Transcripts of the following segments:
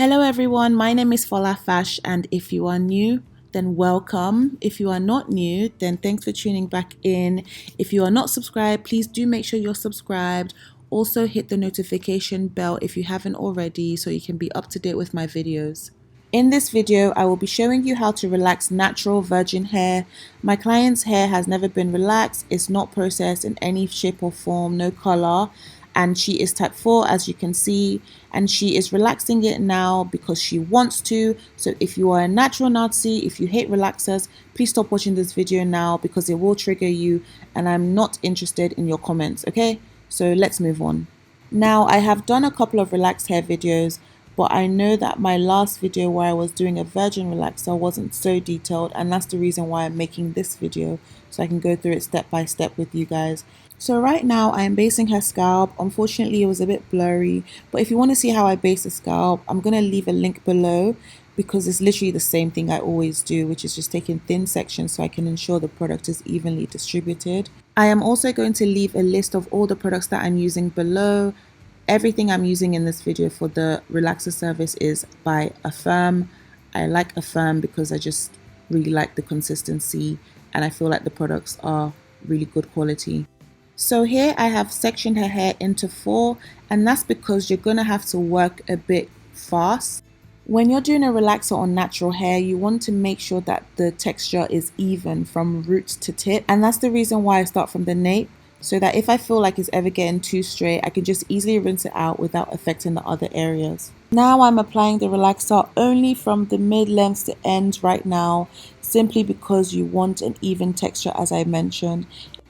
Hello everyone, my name is Fola Fash, and if you are new, then welcome. If you are not new, then thanks for tuning back in. If you are not subscribed, please do make sure you're subscribed. Also hit the notification bell if you haven't already so you can be up to date with my videos. In this video, I will be showing you how to relax natural virgin hair. My client's hair has never been relaxed, it's not processed in any shape or form, no color, and she is type 4 as you can see, and she is relaxing it now because she wants to. So if you are a natural Nazi, if you hate relaxers, please stop watching this video now because it will trigger you and I'm not interested in your comments, okay? So let's move on. Now, I have done a couple of relaxed hair videos, but I know that my last video where I was doing a virgin relaxer wasn't so detailed, and that's the reason why I'm making this video, so I can go through it step by step with you guys. So right now I am basing her scalp. Unfortunately, it was a bit blurry, but if you want to see how I base the scalp, I'm going to leave a link below because it's literally the same thing I always do, which is just taking thin sections so I can ensure the product is evenly distributed. I am also going to leave a list of all the products that I'm using below. Everything I'm using in this video for the relaxer service is by Affirm. I like Affirm because I just really like the consistency and I feel like the products are really good quality. So here I have sectioned her hair into 4, and that's because you're going to have to work a bit fast. When you're doing a relaxer on natural hair, you want to make sure that the texture is even from root to tip, and that's the reason why I start from the nape, so that if I feel like it's ever getting too straight, I can just easily rinse it out without affecting the other areas. Now I'm applying the relaxer only from the mid-length to ends right now, simply because you want an even texture as I mentioned.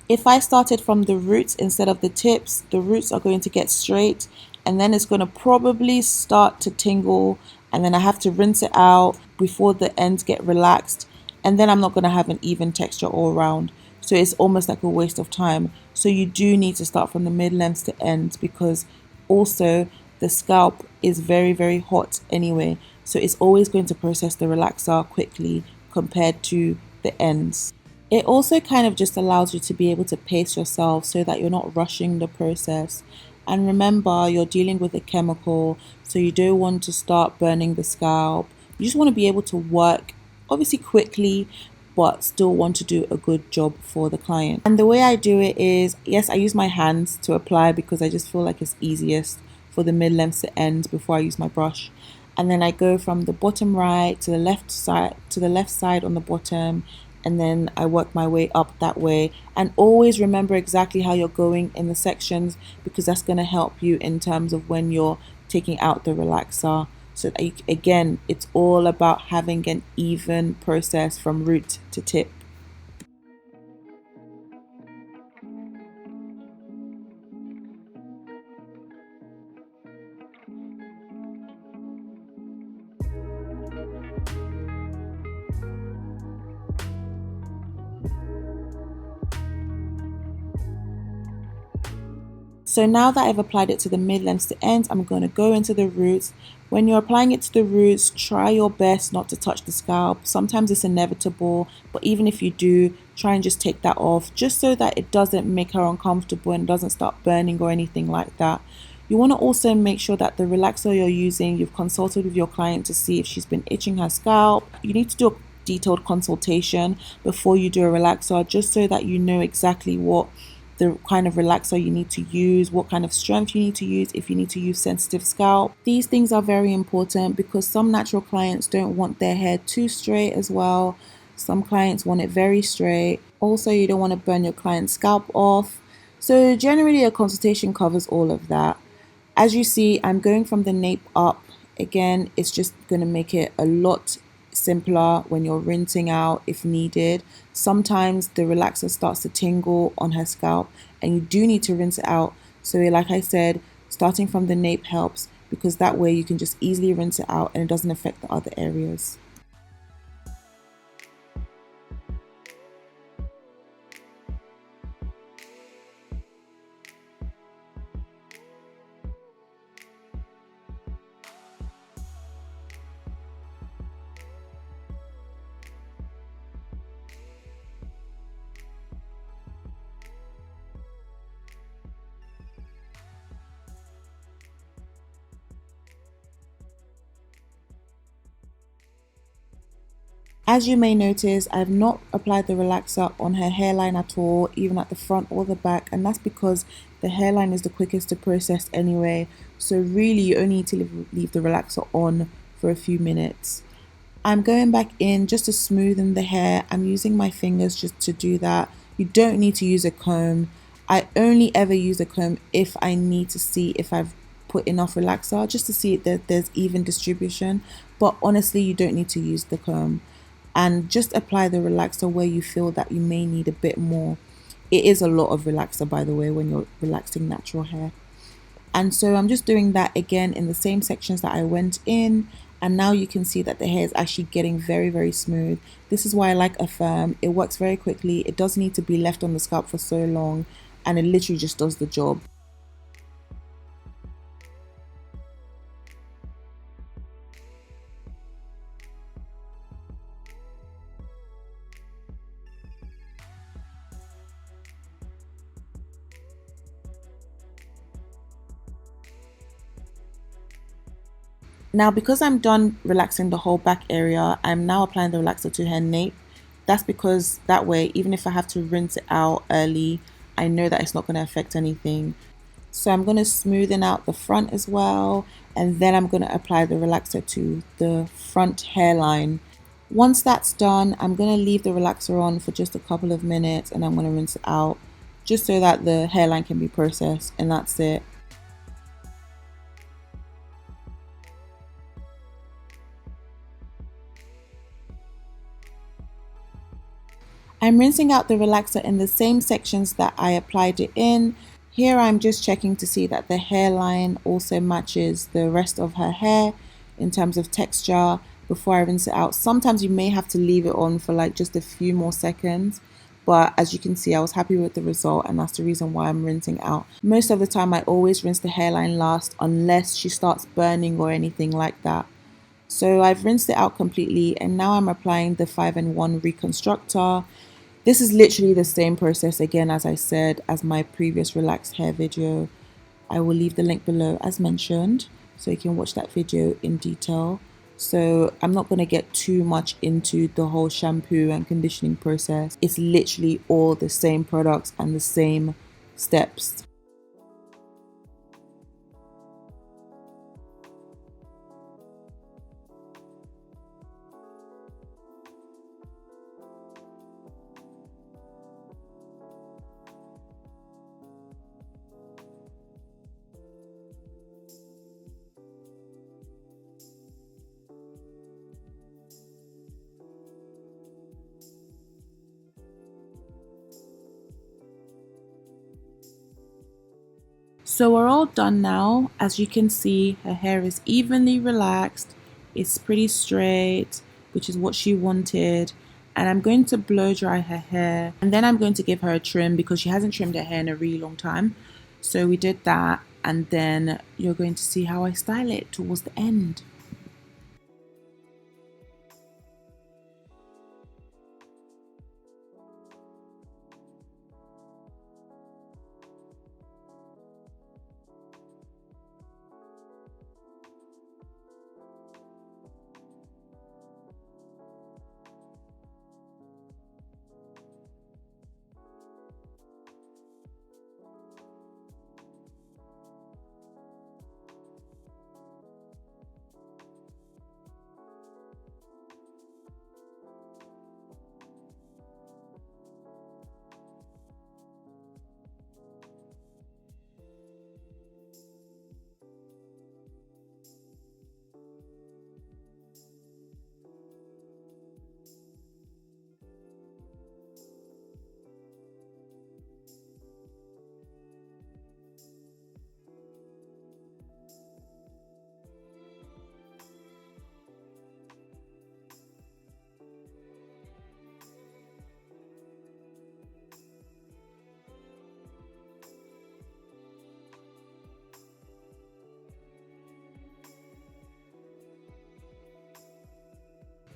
If I started from the roots instead of the tips, the roots are going to get straight and then it's going to probably start to tingle, and then I have to rinse it out before the ends get relaxed, and then I'm not going to have an even texture all around. So it's almost like a waste of time. So you do need to start from the mid-lengths to ends because also the scalp is very hot anyway. So it's always going to process the relaxer quickly compared to the ends. It also kind of just allows you to be able to pace yourself so that you're not rushing the process. And remember, you're dealing with a chemical, so you don't want to start burning the scalp. You just want to be able to work, obviously quickly, but still want to do a good job for the client. And the way I do it is, yes, I use my hands to apply because I just feel like it's easiest for the mid-lengths to end before I use my brush. And then I go from the bottom right to the left side on the bottom, and then I work my way up that way. And always remember exactly how you're going in the sections because that's going to help you in terms of when you're taking out the relaxer. So that again, it's all about having an even process from root to tip. So now that I've applied it to the mid-lengths to ends, I'm going to go into the roots. When you're applying it to the roots, try your best not to touch the scalp. Sometimes it's inevitable, but even if you do, try and just take that off just so that it doesn't make her uncomfortable and doesn't start burning or anything like that. You want to also make sure that the relaxer you're using, you've consulted with your client to see if she's been itching her scalp. You need to do a detailed consultation before you do a relaxer just so that you know exactly what the kind of relaxer you need to use, what kind of strength you need to use, if you need to use sensitive scalp. These things are very important because some natural clients don't want their hair too straight as well. Some clients want it very straight. Also, you don't want to burn your client's scalp off. So generally a consultation covers all of that. As you see, I'm going from the nape up. Again, it's just going to make it a lot simpler when you're rinsing out if needed. Sometimes the relaxer starts to tingle on her scalp and you do need to rinse it out. So like I said, starting from the nape helps because that way you can just easily rinse it out and it doesn't affect the other areas. As you may notice, I've not applied the relaxer on her hairline at all, even at the front or the back, and that's because the hairline is the quickest to process anyway. So really you only need to leave the relaxer on for a few minutes. I'm going back in just to smoothen the hair. I'm using my fingers just to do that. You don't need to use a comb. I only ever use a comb if I need to see if I've put enough relaxer, just to see that there's even distribution. But honestly, you don't need to use the comb. And just apply the relaxer where you feel that you may need a bit more. It is a lot of relaxer, by the way, when you're relaxing natural hair. And so I'm just doing that again in the same sections that I went in, and now you can see that the hair is actually getting very, very smooth. This is why I like a firm. It works very quickly. It doesn't need to be left on the scalp for so long, and it literally just does the job. Now, because I'm done relaxing the whole back area, I'm now applying the relaxer to her nape. That's because that way, even if I have to rinse it out early, I know that it's not going to affect anything. So I'm going to smoothen out the front as well, and then I'm going to apply the relaxer to the front hairline. Once that's done, I'm going to leave the relaxer on for just a couple of minutes, and I'm going to rinse it out just so that the hairline can be processed, and that's it. I'm rinsing out the relaxer in the same sections that I applied it in. Here I'm just checking to see that the hairline also matches the rest of her hair in terms of texture before I rinse it out. Sometimes you may have to leave it on for like just a few more seconds, but as you can see, I was happy with the result, and that's the reason why I'm rinsing out. Most of the time I always rinse the hairline last unless she starts burning or anything like that. So I've rinsed it out completely, and now I'm applying the 5-in-1 reconstructor. This is literally the same process again, as I said, as my previous relaxed hair video. I will leave the link below as mentioned, so you can watch that video in detail. So I'm not going to get too much into the whole shampoo and conditioning process. It's literally all the same products and the same steps. So we're all done now. As you can see, her hair is evenly relaxed. It's pretty straight, which is what she wanted. And I'm going to blow dry her hair, and then I'm going to give her a trim because she hasn't trimmed her hair in a really long time. So we did that, and then you're going to see how I style it towards the end.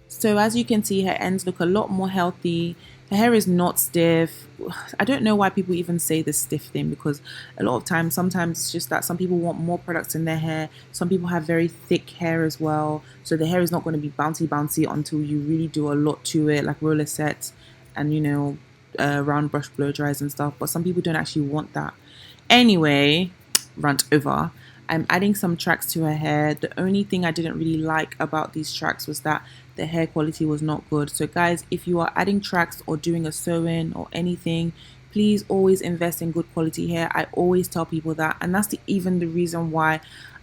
So as you can see, her ends look a lot more healthy. Her hair is not stiff. I don't know why people even say this stiff thing, because a lot of times, sometimes it's just that some people want more products in their hair. Some people have very thick hair as well. So the hair is not going to be bouncy bouncy until you really do a lot to it, like roller sets and, round brush blow dries and stuff. But some people don't actually want that. Anyway, rant over. I'm adding some tracks to her hair. The only thing I didn't really like about these tracks was that the hair quality was not good. So guys, if you are adding tracks or doing a sew-in or anything, please always invest in good quality hair. I always tell people that, and that's even the reason why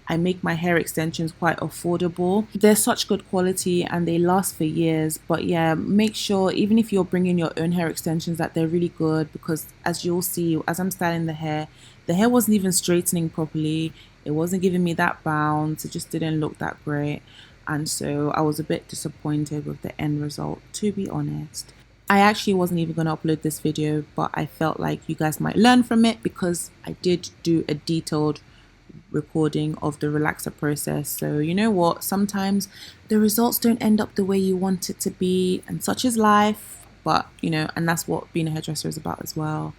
I make my hair extensions quite affordable. They're such good quality and they last for years. But yeah, make sure even if you're bringing your own hair extensions that they're really good, because as you'll see, as I'm styling the hair wasn't even straightening properly. It wasn't giving me that bounce. It just didn't look that great. And so I was a bit disappointed with the end result, to be honest. I actually wasn't even going to upload this video, but I felt like you guys might learn from it because I did do a detailed recording of the relaxer process. So you know what, sometimes the results don't end up the way you want it to be, and such is life. But and that's what being a hairdresser is about as well.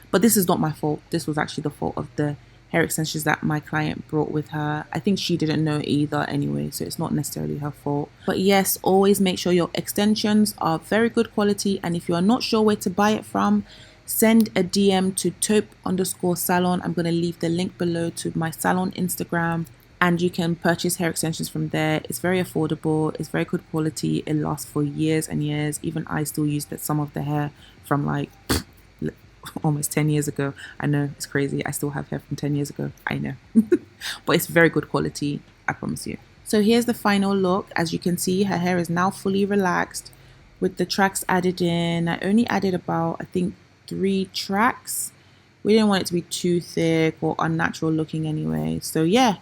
But this is not my fault. This was actually the fault of the hair extensions that my client brought with her. I think she didn't know either anyway, so it's not necessarily her fault. But yes, always make sure your extensions are very good quality, and if you are not sure where to buy it from, send a DM to taupe_salon. I'm going to leave the link below to my salon Instagram, and you can purchase hair extensions from there. It's very affordable, it's very good quality, it lasts for years and years. Even I still use some of the hair from like almost 10 years ago. I know, it's crazy. I still have hair from 10 years ago. I know. But it's very good quality, I promise you. So here's the final look. As you can see, her hair is now fully relaxed with the tracks added in. I only added about, I think, 3 tracks. We didn't want it to be too thick or unnatural looking anyway. So yeah,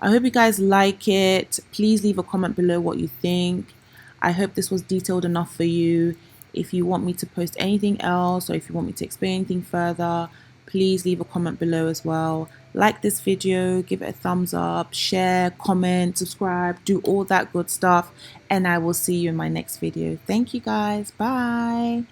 I hope you guys like it. Please leave a comment below what you think. I hope this was detailed enough for you. If you want me to post anything else, or if you want me to explain anything further, please leave a comment below as well. Like this video, give it a thumbs up, share, comment, subscribe, do all that good stuff, and I will see you in my next video. Thank you guys. Bye.